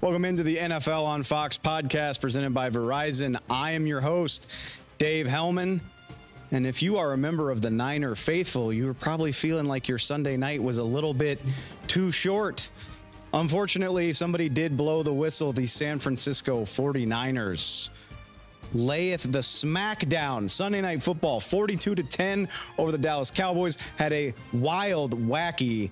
Welcome into the NFL on Fox podcast presented by Verizon. I am your host, Dave Helman. And if you are a member of the Niner faithful, you were probably feeling like your Sunday night was a little bit too short. Unfortunately, somebody did blow the whistle. The San Francisco 49ers layeth the smackdown. Sunday Night Football, 42-10 over the Dallas Cowboys. Had a wild, wacky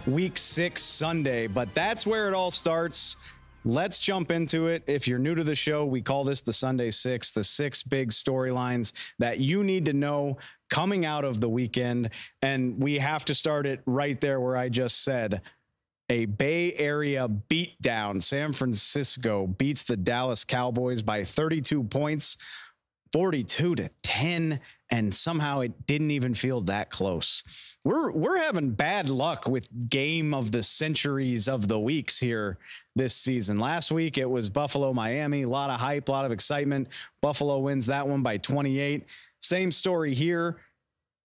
Week 6 Sunday, but that's where it all starts. Let's jump into it. If you're new to the show, we call this the Sunday Six, the 6 big storylines that you need to know coming out of the weekend. And we have to start it right there where I just said, a Bay Area beatdown. San Francisco beats the Dallas Cowboys by 32 points, 42-10, and somehow it didn't even feel that close. We're having bad luck with game of the centuries of the weeks here this season. Last week it was Buffalo, Miami, a lot of hype, a lot of excitement. Buffalo wins that one by 28. Same story here.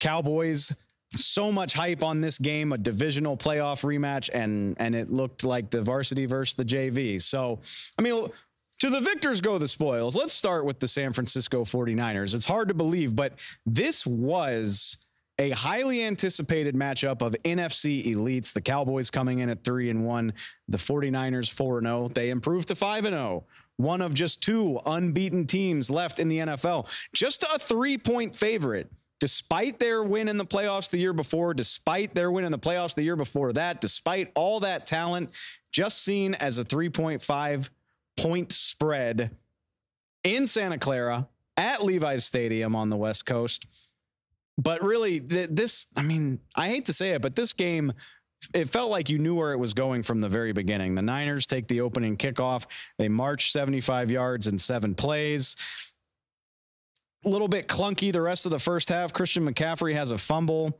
Cowboys, so much hype on this game, a divisional playoff rematch, and it looked like the varsity versus the JV. So, I mean, to the victors go the spoils. Let's start with the San Francisco 49ers. It's hard to believe, but this was a highly anticipated matchup of NFC elites. The Cowboys coming in at 3-1, the 49ers 4-0. They improved to 5-0. One of just 2 unbeaten teams left in the NFL. Just a 3-point favorite. Despite their win in the playoffs the year before, despite their win in the playoffs the year before that, despite all that talent, just seen as a 3.5-point spread in Santa Clara at Levi's Stadium on the West Coast. But really, this, I mean, I hate to say it, but this game, it felt like you knew where it was going from the very beginning. The Niners take the opening kickoff. They march 75 yards in 7 plays. A little bit clunky the rest of the first half. Christian McCaffrey has a fumble.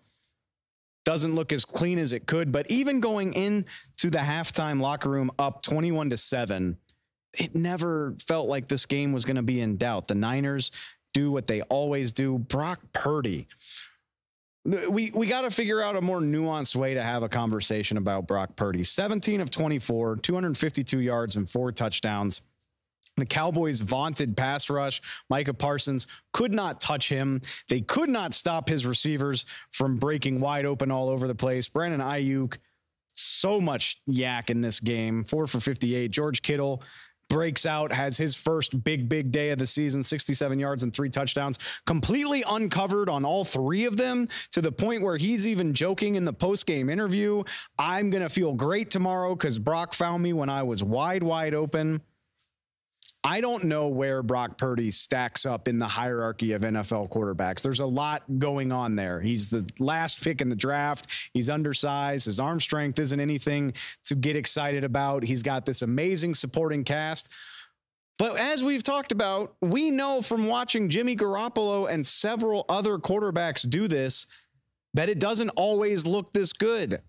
Doesn't look as clean as it could. But even going into the halftime locker room up 21-7, it never felt like this game was going to be in doubt. The Niners do what they always do. Brock Purdy. We got to figure out a more nuanced way to have a conversation about Brock Purdy. 17 of 24, 252 yards and 4 touchdowns. The Cowboys' vaunted pass rush, Micah Parsons, could not touch him. They could not stop his receivers from breaking wide open all over the place. Brandon Ayuk, so much yak in this game, 4 for 58. George Kittle breaks out, has his first big day of the season, 67 yards and 3 touchdowns, completely uncovered on all 3 of them, to the point where he's even joking in the post-game interview, I'm going to feel great tomorrow because Brock found me when I was wide open. I don't know where Brock Purdy stacks up in the hierarchy of NFL quarterbacks. There's a lot going on there. He's the last pick in the draft. He's undersized. His arm strength isn't anything to get excited about. He's got this amazing supporting cast. But as we've talked about, we know from watching Jimmy Garoppolo and several other quarterbacks do this that it doesn't always look this good.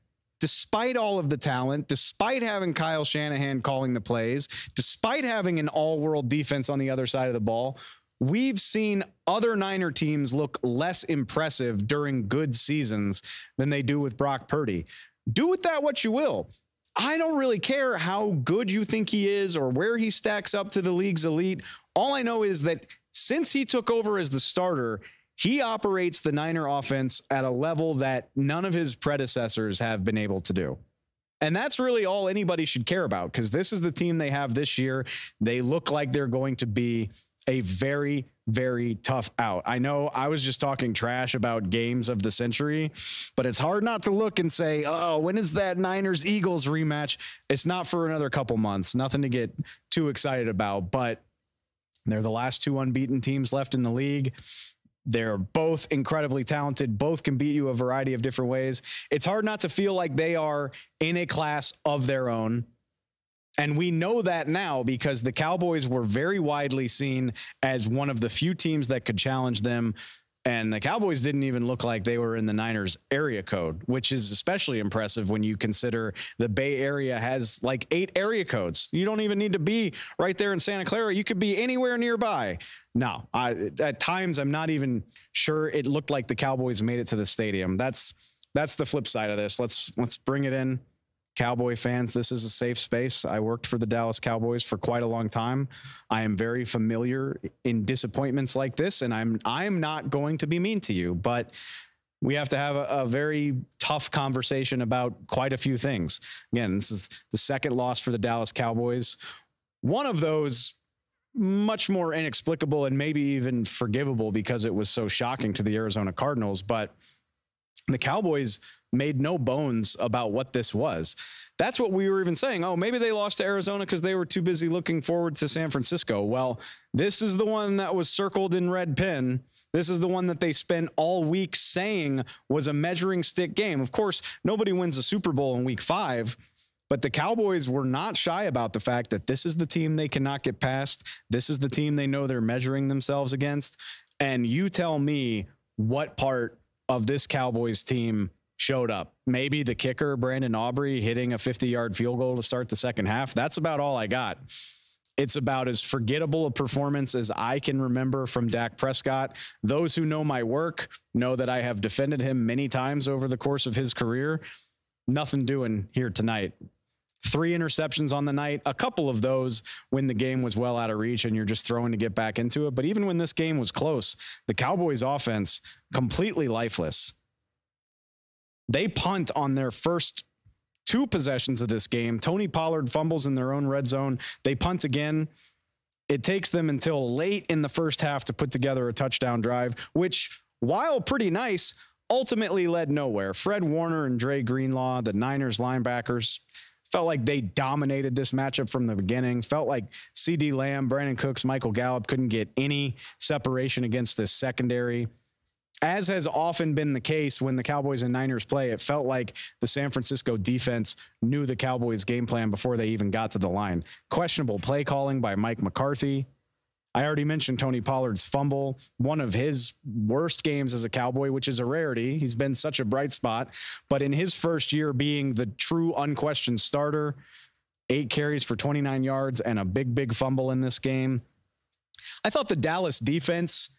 Despite all of the talent, despite having Kyle Shanahan calling the plays, despite having an all-world defense on the other side of the ball, we've seen other Niner teams look less impressive during good seasons than they do with Brock Purdy. Do with that what you will. I don't really care how good you think he is or where he stacks up to the league's elite. All I know is that since he took over as the starter, he operates the Niner offense at a level that none of his predecessors have been able to do. And that's really all anybody should care about, because this is the team they have this year. They look like they're going to be a very, very tough out. I know I was just talking trash about games of the century, but it's hard not to look and say, oh, when is that Niners-Eagles rematch? It's not for another couple months. Nothing to get too excited about, but they're the last 2 unbeaten teams left in the league. They're both incredibly talented. Both can beat you a variety of different ways. It's hard not to feel like they are in a class of their own. And we know that now because the Cowboys were very widely seen as one of the few teams that could challenge them. And the Cowboys didn't even look like they were in the Niners area code, which is especially impressive when you consider the Bay Area has like 8 area codes. You don't even need to be right there in Santa Clara. You could be anywhere nearby. No, at times I'm not even sure it looked like the Cowboys made it to the stadium. That's the flip side of this. Let's bring it in. Cowboy fans, this is a safe space. I worked for the Dallas Cowboys for quite a long time. I am very familiar in disappointments like this, and I'm not going to be mean to you, but we have to have a very tough conversation about quite a few things. Again, this is the second loss for the Dallas Cowboys. One of those much more inexplicable and maybe even forgivable because it was so shocking to the Arizona Cardinals, but the Cowboys made no bones about what this was. That's what we were even saying. Oh, maybe they lost to Arizona because they were too busy looking forward to San Francisco. Well, this is the one that was circled in red pen. This is the one that they spent all week saying was a measuring stick game. Of course, nobody wins a Super Bowl in week 5, but the Cowboys were not shy about the fact that this is the team they cannot get past. This is the team they know they're measuring themselves against. And you tell me what part of this Cowboys team showed up. Maybe the kicker, Brandon Aubrey, hitting a 50-yard field goal to start the second half. That's about all I got. It's about as forgettable a performance as I can remember from Dak Prescott. Those who know my work know that I have defended him many times over the course of his career. Nothing doing here tonight. 3 interceptions on the night, a couple of those when the game was well out of reach and you're just throwing to get back into it. But even when this game was close, the Cowboys offense completely lifeless. They punt on their first 2 possessions of this game. Tony Pollard fumbles in their own red zone. They punt again. It takes them until late in the first half to put together a touchdown drive, which, while pretty nice, ultimately led nowhere. Fred Warner and Dre Greenlaw, the Niners linebackers, felt like they dominated this matchup from the beginning. Felt like CeeDee Lamb, Brandon Cooks, Michael Gallup couldn't get any separation against this secondary. As has often been the case when the Cowboys and Niners play, it felt like the San Francisco defense knew the Cowboys game plan before they even got to the line. Questionable play calling by Mike McCarthy. I already mentioned Tony Pollard's fumble, one of his worst games as a Cowboy, which is a rarity. He's been such a bright spot, but in his first year being the true unquestioned starter, 8 carries for 29 yards and a big fumble in this game. I thought the Dallas defense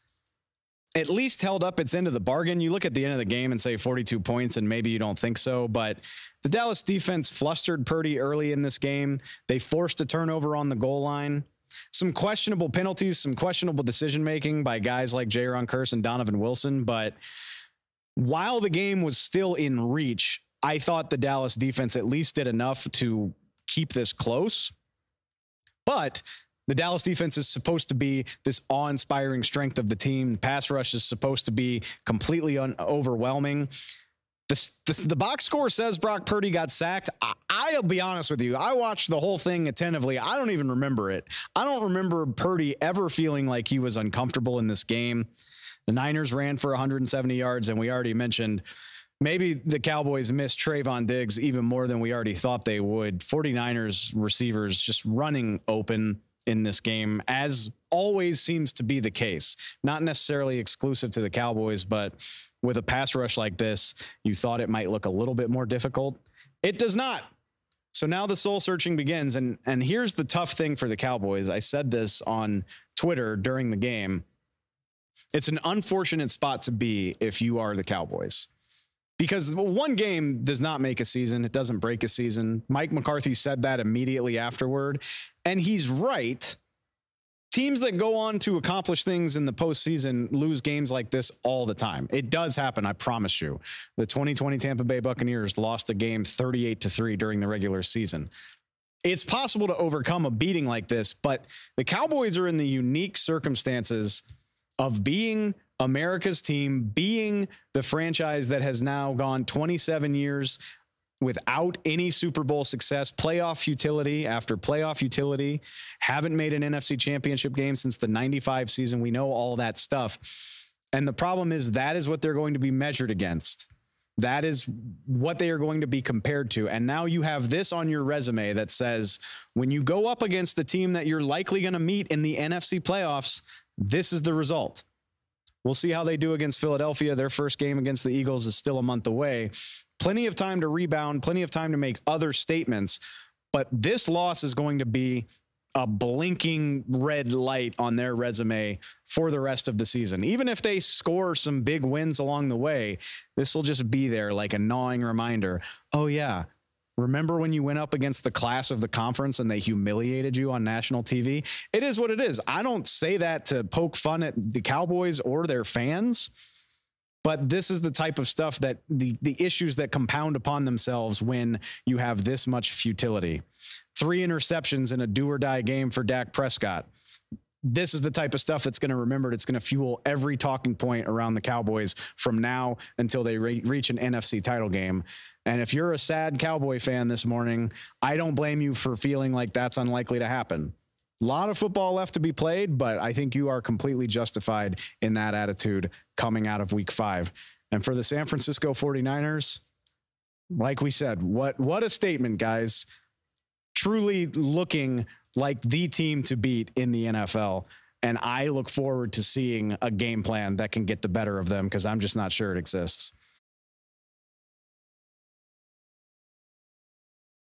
at least held up its end of the bargain. You look at the end of the game and say 42 points, and maybe you don't think so, but the Dallas defense flustered Purdy early in this game. They forced a turnover on the goal line. Some questionable penalties, some questionable decision-making by guys like Jaron Kearse and Donovan Wilson, but while the game was still in reach, I thought the Dallas defense at least did enough to keep this close. But the Dallas defense is supposed to be this awe-inspiring strength of the team. The pass rush is supposed to be completely overwhelming. The box score says Brock Purdy got sacked. I'll be honest with you. I watched the whole thing attentively. I don't even remember it. I don't remember Purdy ever feeling like he was uncomfortable in this game. The Niners ran for 170 yards, and we already mentioned maybe the Cowboys missed Trayvon Diggs even more than we already thought they would. 49ers receivers just running open in this game, as always seems to be the case. Not necessarily exclusive to the Cowboys, but with a pass rush like this, you thought it might look a little bit more difficult. It does not. So now the soul searching begins. And here's the tough thing for the Cowboys. I said this on Twitter during the game. It's an unfortunate spot to be if you are the Cowboys, because one game does not make a season. It doesn't break a season. Mike McCarthy said that immediately afterward, and he's right. Teams that go on to accomplish things in the postseason lose games like this all the time. It does happen, I promise you. The 2020 Tampa Bay Buccaneers lost a game 38-3 during the regular season. It's possible to overcome a beating like this, but the Cowboys are in the unique circumstances of being America's team, being the franchise that has now gone 27 years without any Super Bowl success, playoff futility after playoff futility, haven't made an NFC championship game since the 95 season. We know all that stuff. And the problem is that is what they're going to be measured against. That is what they are going to be compared to. And now you have this on your resume that says, when you go up against a team that you're likely going to meet in the NFC playoffs, this is the result. We'll see how they do against Philadelphia. Their first game against the Eagles is still a month away. Plenty of time to rebound, plenty of time to make other statements. But this loss is going to be a blinking red light on their resume for the rest of the season. Even if they score some big wins along the way, this will just be there like a gnawing reminder. Oh, yeah, Remember when you went up against the class of the conference and they humiliated you on national TV? It is what it is. I don't say that to poke fun at the Cowboys or their fans, but this is the type of stuff that the issues that compound upon themselves when you have this much futility. 3 interceptions in a do or die game for Dak Prescott. This is the type of stuff that's going to remember. It's going to fuel every talking point around the Cowboys from now until they reach an NFC title game. And if you're a sad Cowboy fan this morning, I don't blame you for feeling like that's unlikely to happen. A lot of football left to be played, but I think you are completely justified in that attitude coming out of week 5. And for the San Francisco 49ers, like we said, what a statement, guys. Truly looking like the team to beat in the NFL. And I look forward to seeing a game plan that can get the better of them because I'm just not sure it exists.